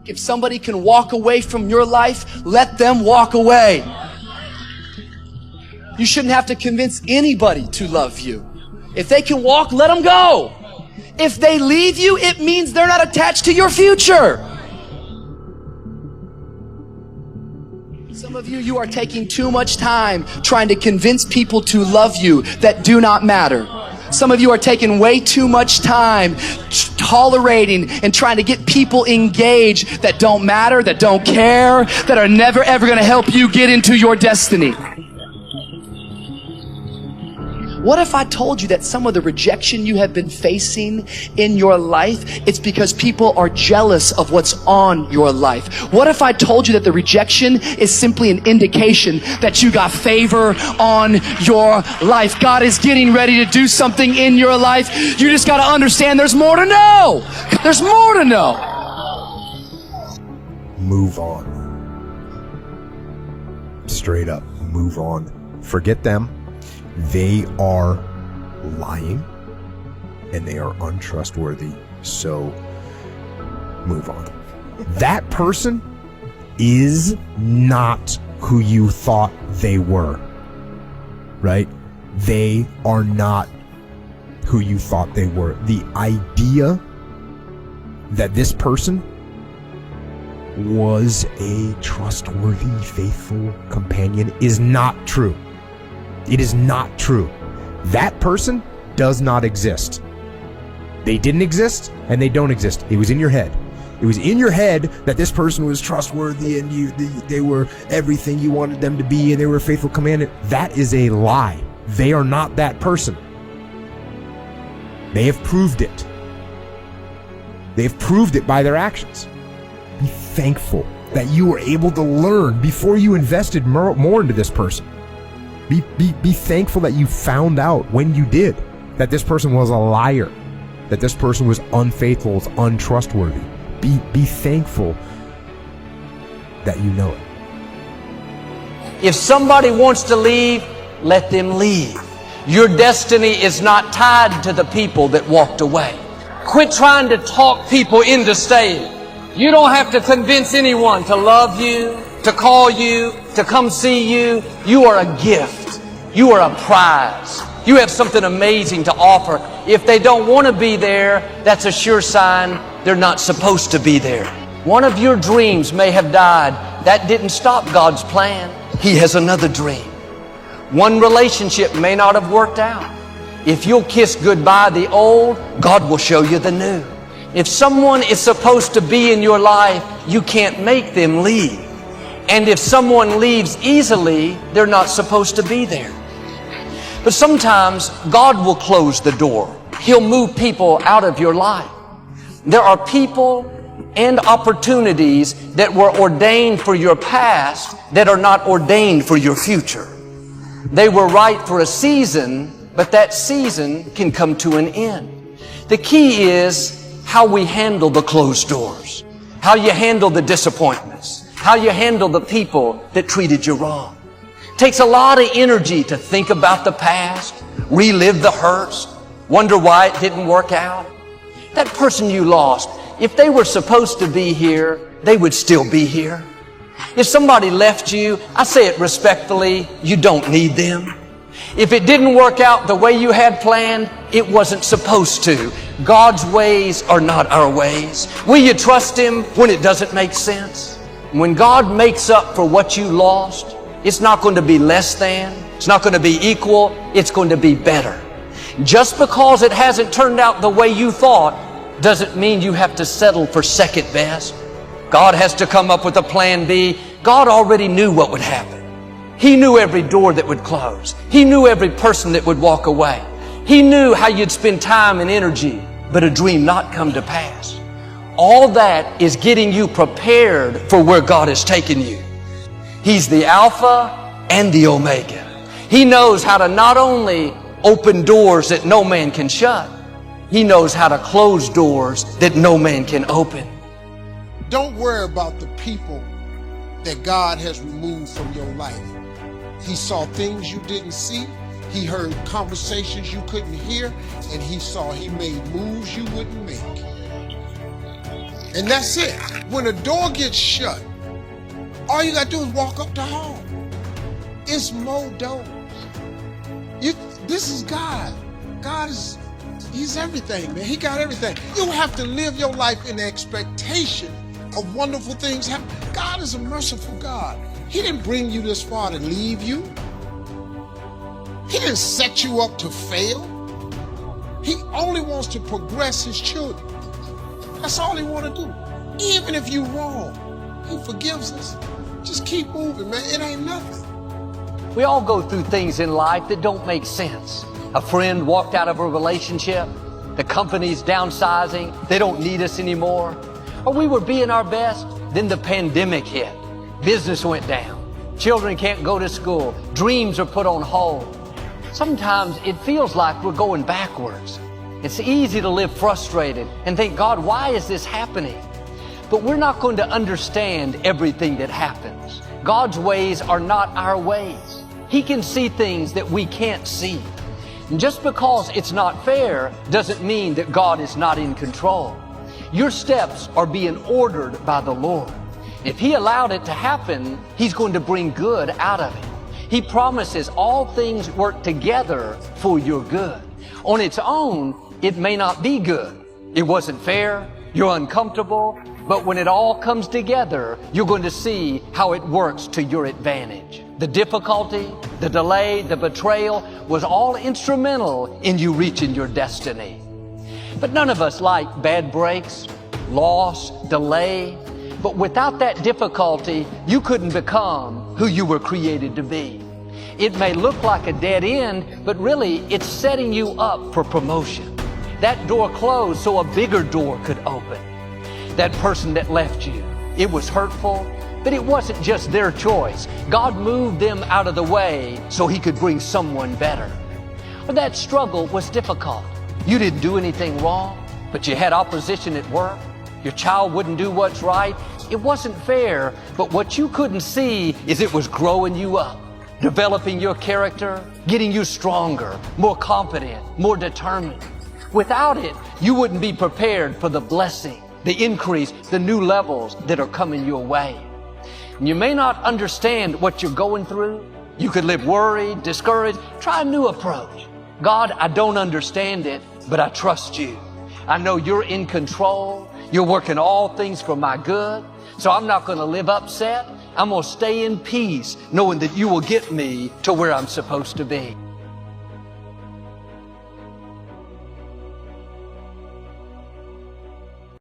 If somebody can walk away from your life, let them walk away. You shouldn't have to convince anybody to love you. If they can walk, let them go. If they leave you, it means they're not attached to your future. Some of you, you are taking too much time trying to convince people to love you that do not matter. Some of you are taking way too much time tolerating and trying to get people engaged that don't matter, that don't care, that are never ever going to help you get into your destiny. What if I told you that some of the rejection you have been facing in your life, it's because people are jealous of what's on your life? What if I told you that the rejection is simply an indication that you got favor on your life? God is getting ready to do something in your life. You just got to understand there's more to know. There's more to know. Move on. Straight up, move on. Forget them. They are lying and they are untrustworthy. So move on. That person is not who you thought they were, right? They are not who you thought they were. The idea that this person was a trustworthy, faithful companion is not true. It is not true. That person does not exist. They didn't exist and they don't exist. It was in your head. It was in your head that this person was trustworthy and they were everything you wanted them to be and they were a faithful companion. That is a lie. They are not that person. They have proved it. They have proved it by their actions. Be thankful that you were able to learn before you invested more into this person. Be thankful that you found out when you did that this person was a liar, that this person was unfaithful, was untrustworthy. Be thankful that you know it. If somebody wants to leave, let them leave. Your destiny is not tied to the people that walked away. Quit trying to talk people into staying. You don't have to convince anyone to love you, to call you, to come see you. You are a gift. You are a prize. You have something amazing to offer. If they don't want to be there, that's a sure sign they're not supposed to be there. One of your dreams may have died. That didn't stop God's plan. He has another dream. One relationship may not have worked out. If you'll kiss goodbye the old, God will show you the new. If someone is supposed to be in your life, you can't make them leave. And if someone leaves easily, they're not supposed to be there. But sometimes God will close the door. He'll move people out of your life. There are people and opportunities that were ordained for your past that are not ordained for your future. They were right for a season, but that season can come to an end. The key is how we handle the closed doors, how you handle the disappointments, how you handle the people that treated you wrong. It takes a lot of energy to think about the past, relive the hurts, wonder why it didn't work out. That person you lost, if they were supposed to be here, they would still be here. If somebody left you, I say it respectfully, you don't need them. If it didn't work out the way you had planned, it wasn't supposed to. God's ways are not our ways. Will you trust Him when it doesn't make sense? When God makes up for what you lost, it's not going to be less than, it's not going to be equal, it's going to be better. Just because it hasn't turned out the way you thought doesn't mean you have to settle for second best. God has to come up with a plan B. God already knew what would happen. He knew every door that would close. He knew every person that would walk away. He knew how you'd spend time and energy, but a dream not come to pass. All that is getting you prepared for where God has taken you. He's the Alpha and the Omega. He knows how to not only open doors that no man can shut, He knows how to close doors that no man can open. Don't worry about the people that God has removed from your life. He saw things you didn't see. He heard conversations you couldn't hear. And He made moves you wouldn't make. And that's it. When a door gets shut, all you gotta do is walk up the hall. It's more doors. This is God. God is, He's everything, man. He got everything. You have to live your life in the expectation of wonderful things happening. God is a merciful God. He didn't bring you this far to leave you. He didn't set you up to fail. He only wants to progress His children. That's all He wants to do. Even if you're wrong, He forgives us. Just keep moving, man. It ain't nothing. We all go through things in life that don't make sense. A friend walked out of a relationship. The company's downsizing. They don't need us anymore. Or we were being our best. Then the pandemic hit. Business went down. Children can't go to school. Dreams are put on hold. Sometimes it feels like we're going backwards. It's easy to live frustrated and think, God, why is this happening? But we're not going to understand everything that happens. God's ways are not our ways. He can see things that we can't see. And just because it's not fair doesn't mean that God is not in control. Your steps are being ordered by the Lord. If He allowed it to happen, He's going to bring good out of it. He promises all things work together for your good. On its own, it may not be good. It wasn't fair. You're uncomfortable. But when it all comes together, you're going to see how it works to your advantage. The difficulty, the delay, the betrayal was all instrumental in you reaching your destiny. But none of us like bad breaks, loss, delay. But without that difficulty, you couldn't become who you were created to be. It may look like a dead end, but really it's setting you up for promotion. That door closed so a bigger door could open. That person that left you, it was hurtful, but it wasn't just their choice. God moved them out of the way so He could bring someone better. But that struggle was difficult. You didn't do anything wrong, but you had opposition at work. Your child wouldn't do what's right. It wasn't fair, but what you couldn't see is it was growing you up, developing your character, getting you stronger, more confident, more determined. Without it, you wouldn't be prepared for the blessing, the increase, the new levels that are coming your way. You may not understand what you're going through. You could live worried, discouraged. Try a new approach. God, I don't understand it, but I trust You. I know You're in control. You're working all things for my good. So I'm not going to live upset. I'm going to stay in peace, knowing that You will get me to where I'm supposed to be.